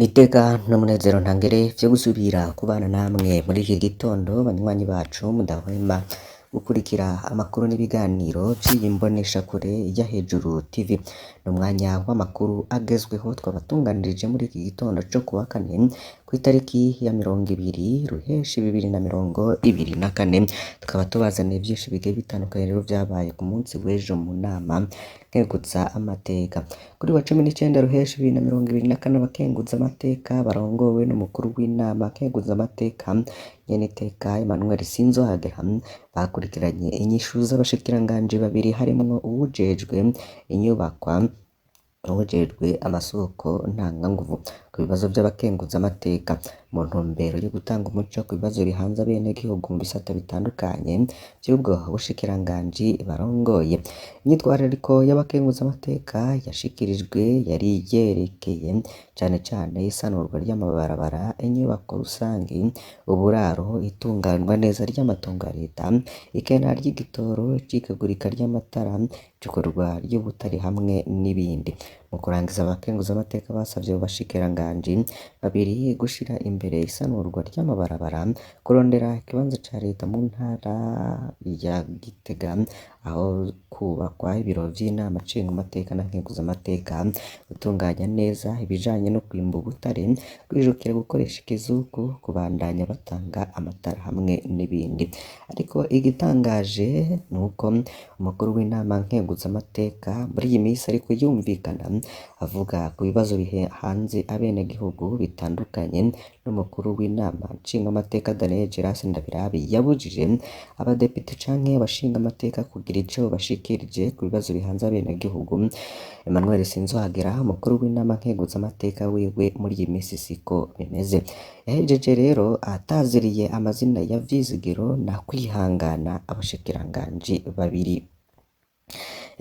Iteka n'umunezero ntangere vyo gusubira kubana namwe muri iki gitondo banywanyi bacu mudahwema gukurikira amakuru n'ibiganiro vy'iyi mboneshakure ya Hejuru TV. N'umwanya w'amakuru agezweho twabatunganirije muri iki gitondo co kuwa kane kw'itariki ya 20 Ruheshi 2024. Tukaba tubazaniye vyinshi bigiye bitandukanye rero vyabaye ku munsi w'ejo mu nama nkengutsa amateka. Kuri wa 19 Ruheshi 2024 abakenguza amateka barongowe n'umukuru w'inama nkenguza amateka Nyeniteka Emmanuel Sinzohagera bakurikiranye inyishu z'abashikiranganji babiri harimwo uwujejwe inyubakwa uwujejwe amasoko ntanganguvu ku bibazo vy'abakenguza amateka mu ntumbero yo gutanga umuco ku bibazo bihanze abenegihugu mu bisata bitandukanye vy'ubwo bushikiranganji barongoye. Imyitwarariko y'abakenguza amateka yashikirijwe yari yerekeye cane cane isanurwa ry'amabarabara, inyubako rusangi, uburaro, itunganywa neza ry'amatongo ya leta, ikena ry'igitoro, icikagurika ry'amatara, icukurwa ry'ubutare hamwe n'ibindi. Mu kurangiza abakenguza amateka basavye abo bashikiranganji babiri gushira imbere isanurwa ry'amabarabara, kurondera ikibanza ca leta mu ntara ya Gitega aho kubakwa ibiro vy'inama nshingamateka na nkenguza amateka, gutunganya neza ibijanye no kwimba ubutare, kwijukira gukoresha ikizuku, kubandanya batanga amatara hamwe n'ibindi. Ariko igitangaje nuko umukuru w'inama nkenguza amateka muri iyi minsi ariko yumvikana avuga ku bibazo bihanze abenegihugu bitandukanye. N'umukuru w'inama nshingamateka Daniel Gerase Ndabirabe yabujije abadepite canke abashinga amateka kugira ico bashikirije ku bibazo bihanze abenegihugu. Emmanuel Sinzohagera umukuru w'inama nkenguza amateka wiwe muri iyi minsi siko bimeze. Yahejeje rero ataziriye amazina ya Vyizigiro na Kwihangana abashikiranganji babiri.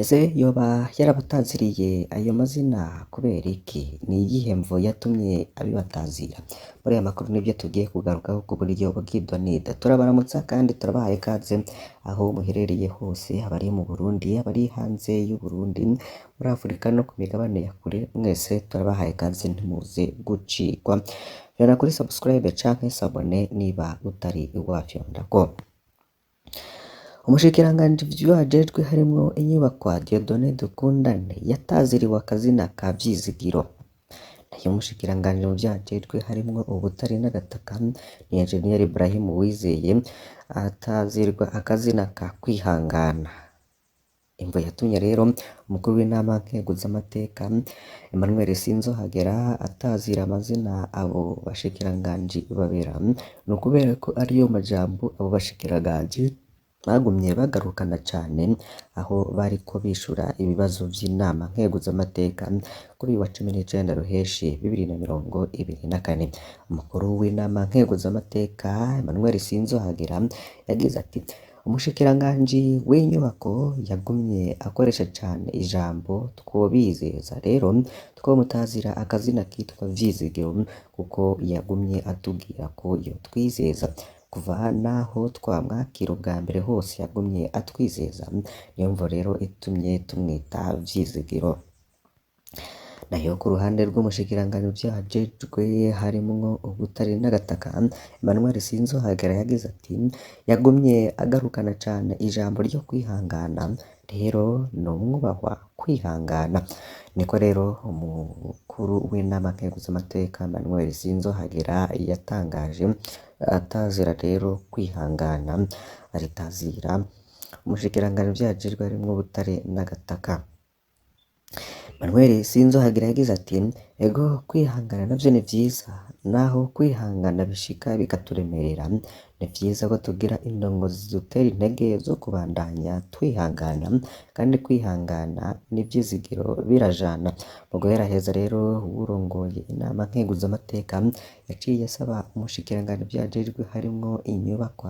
Ese yoba yarabataziriye ayo mazina kubera iki? Ni iyihe mvo yatumye abibatazira? Muri aya makuru nivyo tugiye kugarukaho ku buryo bw'idonida. Turabaramutsa kandi turabahaye ikaze aho muherereye hose, abari mu Burundi, abari hanze y'u Burundi, muri Afurika no ku migabane ya kure, mwese turabahaye ikaze ntimuze gucikwa. Fyonda kuri subscribe canke sabone niba utari wafyondako. Umushikiranganji vyo ajejwe harimwo inyubakwa Dieudonné Dukundane yataziriwe akazina ka Vyizigiro. Nayo umushikiranganji mu vyo ajejwe harimwo ubutare n'agataka ni Engineer Ibrahim Uwizeye atazirwa akazina ka Kwihangana. Imvo yatumye rero umukuru w'inama nkenguza amateka Emmanuel Sinzohagera atazira amazina abo bashikiranganji babera, ni ukubera ko ariyo majambo abo bashikiranganji bagumye bagarukana cane aho bariko bishura ibibazo vy'inama nkenguza amateka kuri wa 19 Ruheshi 2024. Umukuru w'inama nkenguza amateka Emmanuel Sinzohagera yagize ati umushikiranganji w'inyubako yagumye akoresha cane ijambo twobizeza, rero twomutazira akazina kitwa Vyizigiro kuko yagumye atubwira ko yotwizeza kuva naho twamwakira ubwa mbere hose yagumye atwizeza, niyo mvo rero itumye tumwita Vyizigiro. Nayo ku ruhande rw'umushikiranganji vyo ajejwe harimwo ubutare n'agataka Emmanuel Sinzohagera yagize ati yagumye agarukana cane ijambo ryo kwihangana, rero nomwubahwa kwihangana. Niko rero umukuru w'inama nkenguza amateka Emmanuel Sinzohagera yatangaje atazira rero kwihangana, aritazira umushikiranganji vyo ajejwe harimwo ubutare n'agataka. Emmanuel Sinzohagera yagize ati ego kwihangana navyo ni vyiza, naho kwihangana bishika bikaturemerera, ni vyiza ko tugira indongozi zidutera intege zo kubandanya twihangana, kandi kwihangana n'ivyizigiro birajana. Mu guheraheza rero uwurongoye inama nkenguza amateka yaciye asaba umushikiranganji vyo ajejwe harimwo inyubakwa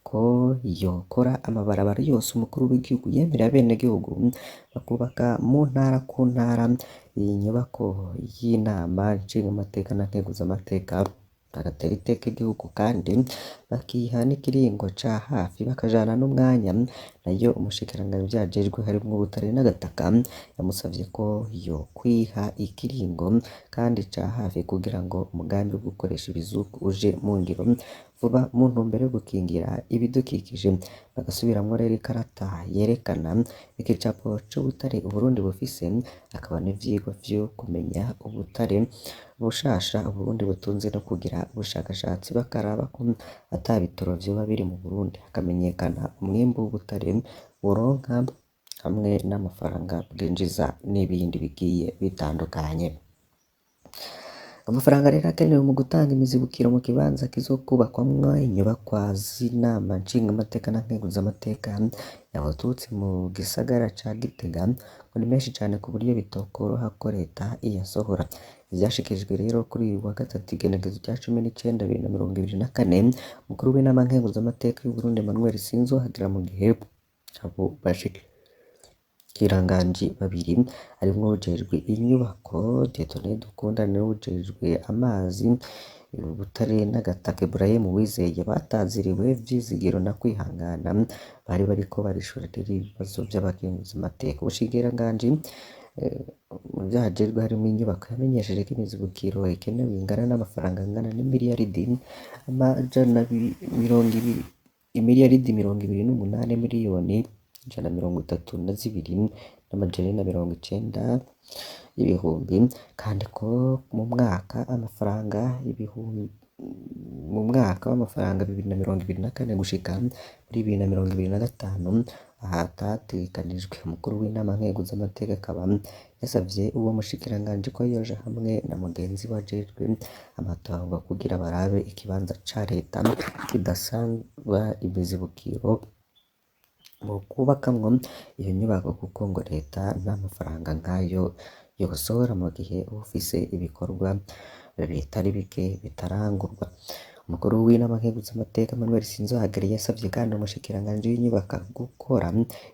ko yokora amabarabara yose umukuru w'igihugu yemerera abenegihugu bakubaka mu ntara ku ntara. Iyi nyubako y'inama nshingamateka na nkenguza amateka bagatera iteka igihugu kandi bakiha n'ikiringo ca hafi bakajana n'umwanya, nayo umushikiranganji ajejwe harimwo ubutare n'agataka yamusavye ko yokwiha ikiringo kandi ca hafi kugira ngo umugambi wo gukoresha ibizuku uje mu ngiro vuba mu ntumbero yo gukingira ibidukikije. Bagasubiramwo rero ikarata yerekana igicapo c'ubutare Uburundi bufise, akaba n'ivyigwa vyo kumenya ubutare bushasha Uburundi butunze no kugira ubushakashatsi bakaraba ko ata bitoro vyoba biri mu Burundi, hakamenyekana umwimbu w'ubutare buronka hamwe n'amafaranga bwinjiza n'ibindi bigiye bitandukanye. Amafaranga rero akenewe mu gutanga imizibukiro mu kibanza kizokubakwamwo inyubakwa z'inama nshingamateka na nkenguzamateka y'Abatutsi mu gisagara ca Gitega ngo ni menshi cane ku buryo bitokoroha ko leta iyasohora. Ivyashikirijwe rero kuri uyu wa gatatu igenekerezo rya 19/2024 umukuru w'inama nkenguzamateka y'Uburundi Emmanuel Sinzohagera mu gihe abo bashikiranganji babiri harimwo uwujejwe inyubako Dieudonné Dukundane n'uwujejwe amazi ubutare n'agataka Ibrahim Uwizeye bataziriwe Vyizigiro na Kwihangana bari bariko barishura ibibazo vy'abakenguzamateka. Ubushikiranganji mu vyo hajejwe harimwo inyubako yamenyesheje ko imizibukiro ikenewe ingana n'amafaranga angana n'imiliyaridi imiliyaridi 28 miliyoni 132,490 ibihumbi, kandi ko mu mwaka w'amafaranga 2024 gushika muri 2025 hatategekanijwe. Umukuru w'inama nkenguzamateka akaba yasavye uwo mushikiranganji ko yoja hamwe na mugenzi we ajejwe amatongo kugira barabe ikibanza ca leta kidasangwa imizibukiro mu kubakamwo iyo nyubako kuko ngo leta nta mafaranga nkayo yosohora mu gihe ufise ibikorwa bitari bike bitarangurwa. Umukuru w'inama nkenguzamateka Emmanuel Sinzohagera yasavye kandi umushikiranganji w'inyubako gukora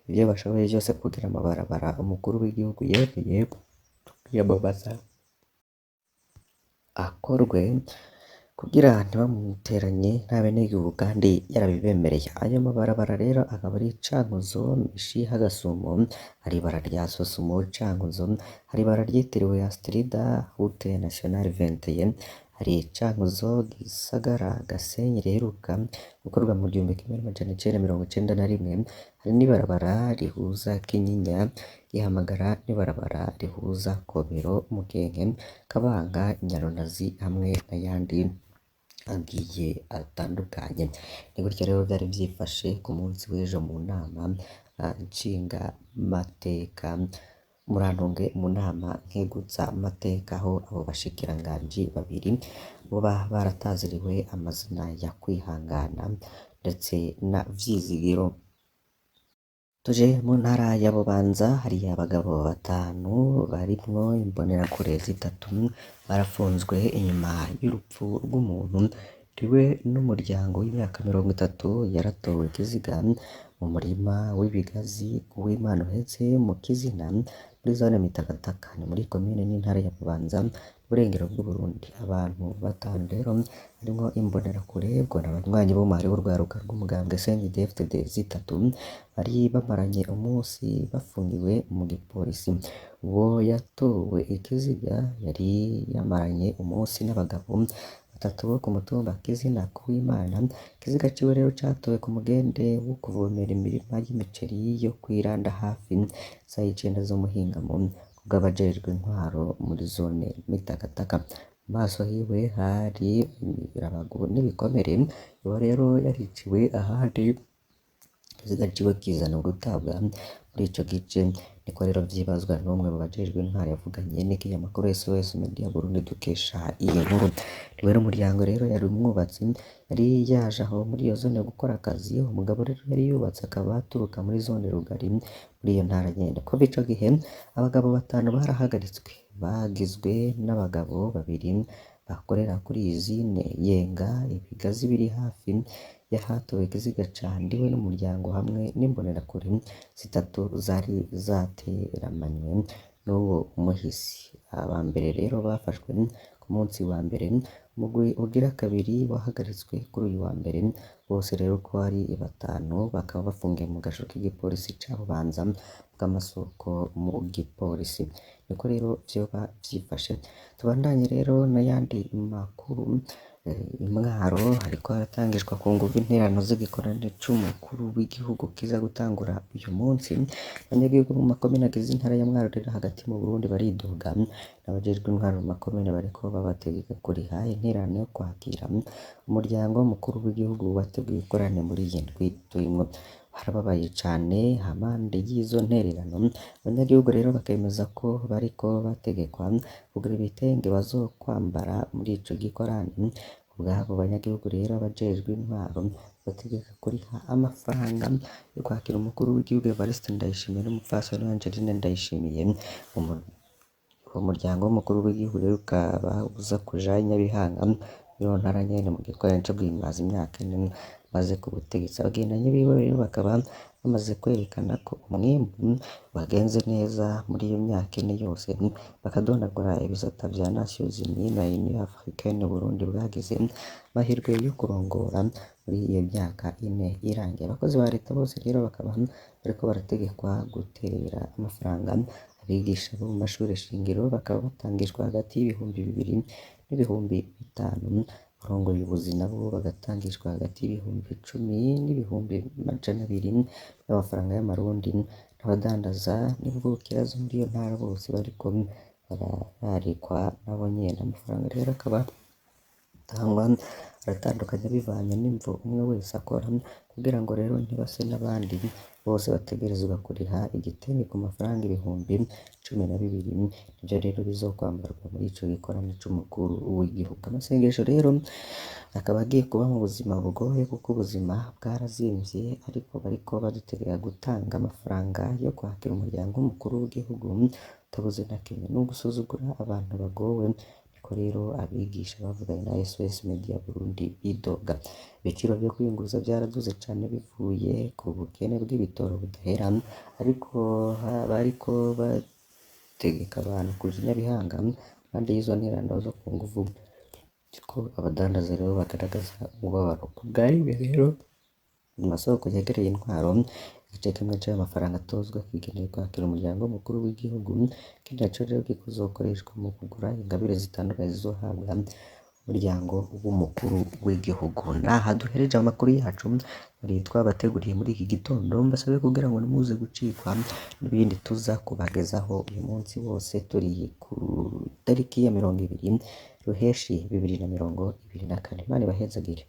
ivyo bashoboye vyose kugira amabarabara umukuru w'igihugu yemeye kwiyamamaza akorwe kugira ntibamuteranye n'abenegihugu kandi yarabibemereye. Ayo mabarabara rero akaba ari Cankuzo, Mishiha, Gasumo, hari ibara rya Sosumo, Cankuzo, hari ibara ryitiriwe Astrida, Route Nationale 21, hari Cankuzo, Gisagara, Gasenyi riheruka gukorwa mu 1991, hari n'ibarabara rihuza Kinyinya, Gihamagara n'ibarabara rihuza Kobero, Mukenke, Kabanga, Nyarunazi hamwe n'ayandi agiye atandukanye. Ni gutya rero vyari vyifashe ku munsi w'ejo mu nama nshingamateka mu nama nkenguzamateka aho abo bashikiranganji babiri boba barataziriwe amazina ya Kwihangana ndetse na Vyizigiro. Tuje mu ntara ya Bubanza hari abagabo 5 barimwo imbonerakure 3 barafunzwe inyuma y'urupfu rw'umuntu riwe n'umuryango w'imyaka 30 yaratowe ikiziga mu murima w'ibigazi w'Imana uhetse mu Kizina muri zone Mitagataka ni muri komine n'intara ya Bubanza burengero bw'Uburundi. Abantu 5 rero harimwo imbonerakure ubwo n'abanywanyi b'umari w'urwaruka rw'umugambwe CNDD-FDD 3 bari bamaranye umunsi bafungiwe mu gipolisi. Uwo yatowe ikiziga yari yamaranye umunsi n'abagabo 3 bo ku mutumba Kizina kuw'Imana. Ikiziga ciwe rero catowe ku mugende wo kuvomera imirima y'imiceri yo kwiranda hafi saa 9 z'umuhingamo kubw'abajejwe intwaro muri zone Mitagataka. Maso hiwe hari ibirabago n'ibikomere. Uwo rero yariciwe ahandi ikiziga ciwe kizana gutabwa muri ico gice. Niko rero vyibazwa n'umwe mu bajejwe intwaro yavuganye n'ikinyamakuru SOS Media Burundi dukesha iyi nkuru. Rero umuryango rero yari umwubatsi yari yaje aho muri iyo zone gukora akazi. Umugabo rero yari yubatse akaba aturuka muri zone Rugari muri iyo ntara nyene. Kuva ico gihe abagabo 5 barahagaritswe bagizwe n'abagabo 2 bakorera kuri izine Yenga ibigazi biri hafi yahatowe ikiziga candiwe n'umuryango hamwe n'imbonerakure 3 zari zateramanywe n'uwo muhisi. Aba mbere rero bafashwe ku munsi wa mbere umugwi ugira kabiri wahagaritswe kuri uyu wa mbere, bose rero uko ari batanu bakaba bafungiye mu gasho k'igipolisi ca Bubanza bw'amasoko mu gipolisi. Niko rero vyoba vyifashe. Tubandanye rero n'ayandi makuru. Imwaro hariko haratangishwa ku nguvu intererano z'igikorane c'umukuru w'igihugu kiza gutangura uyu munsi. Abanyagihugu mu makomine agize intara ya Mwaro rero hagati mu Burundi baridoga, n'abajejwe intwaro mu makomine bariko babategeka kuriha intererano yo kwakira umuryango mukuru w'igihugu wateguye ikorane muri iyi ndwi turimwo. Harababaye cane hampande y'izo ntererano, abanyagihugu rero bakemeza ko bariko bategekwa kugura ibitenge bazokwambara muri ico gikorane. Ubwabo banyagihugu rero abajejwe intwaro bategeka kuriha amafaranga yo kwakira umukuru w'igihugu Evariste Ndayishimiye n'umupfasoni Angeline Ndayishimiye. Umuryango w'umukuru w'igihugu rero ukaba uza kuja i Nyabihanga muri iyo ntara nyene mu gikorane co guhimbaza imyaka ine maze ku butegetsi. Abagendanyi biwe rero bakaba bamaze kwerekana ko umwimbu wagenze neza muri iyo myaka ine yose, bakadondagura ibisata vya Nations Unies na Union Africaine Burundi bwagize amahirwe yo kurongora muri iyo myaka ine irangiye. Abakozi ba leta bose rero bakaba bariko barategekwa guterera amafaranga. Abigisha bo mu mashure shingiro bakaba batangishwa hagati y'ibihumbi 2 n'ibihumbi 5. Abarongoye ubuzi nabo bagatangishwa hagati y'ibihumbi 10 n'ibihumbi 200 y'amafaranga y'amarundi. N'abadandaza n'imvukira zo muri iyo ntara bose bariko bararikwa nabo nyene. Amafaranga rero akaba atangwa aratandukanye bivanye n'imvo umwe wese akora, kugira ngo rero ntibase n'abandi. Bose bategerezwa kuriha igitenge ku mafaranga ibihumbi 12. Nivyo rero bizokwambarwa muri ico gikorane c'umukuru w'igihugu. Amasengesho rero akaba agiye kuba mu buzima bugoye kuko ubuzima bwarazimvye, ariko bariko badutegeka gutanga amafaranga yo kwakira umuryango w'umukuru w'igihugu utabuze na kimwe, no gusuzugura abantu bagowe. Niko rero abigisha bavuganye na SOS Media Burundi bidoga. Ibiciro vyo kwiyunguruza vyaraduze cane bivuye ku bukene bw'ibitoro budahera, ariko bariko bategeka abantu kuja i Nyabihanga impande y'izo ntererano zo ku nguvu. Ko abadandaza rero bagaragaza umubabaro bwariwe rero mu masoko yegereye intwaro. Igice kimwe c'ayo mafaranga atozwa kigenewe kwakira umuryango mukuru w'igihugu, ikindi naco rero kikazokoreshwa mu kugura ingabire zitandukanye zizohabwa umuryango w'umukuru w'igihugu. Naha duhereje amakuru yacu yari twabateguriye muri iki gitondo. Mbasabe kugira ngo ntimuze gucikwa n'ibindi tuza kubagezaho uyu munsi wose. Turi ku tariki ya 20 Ruheshi 2024. Imana ibahezagire.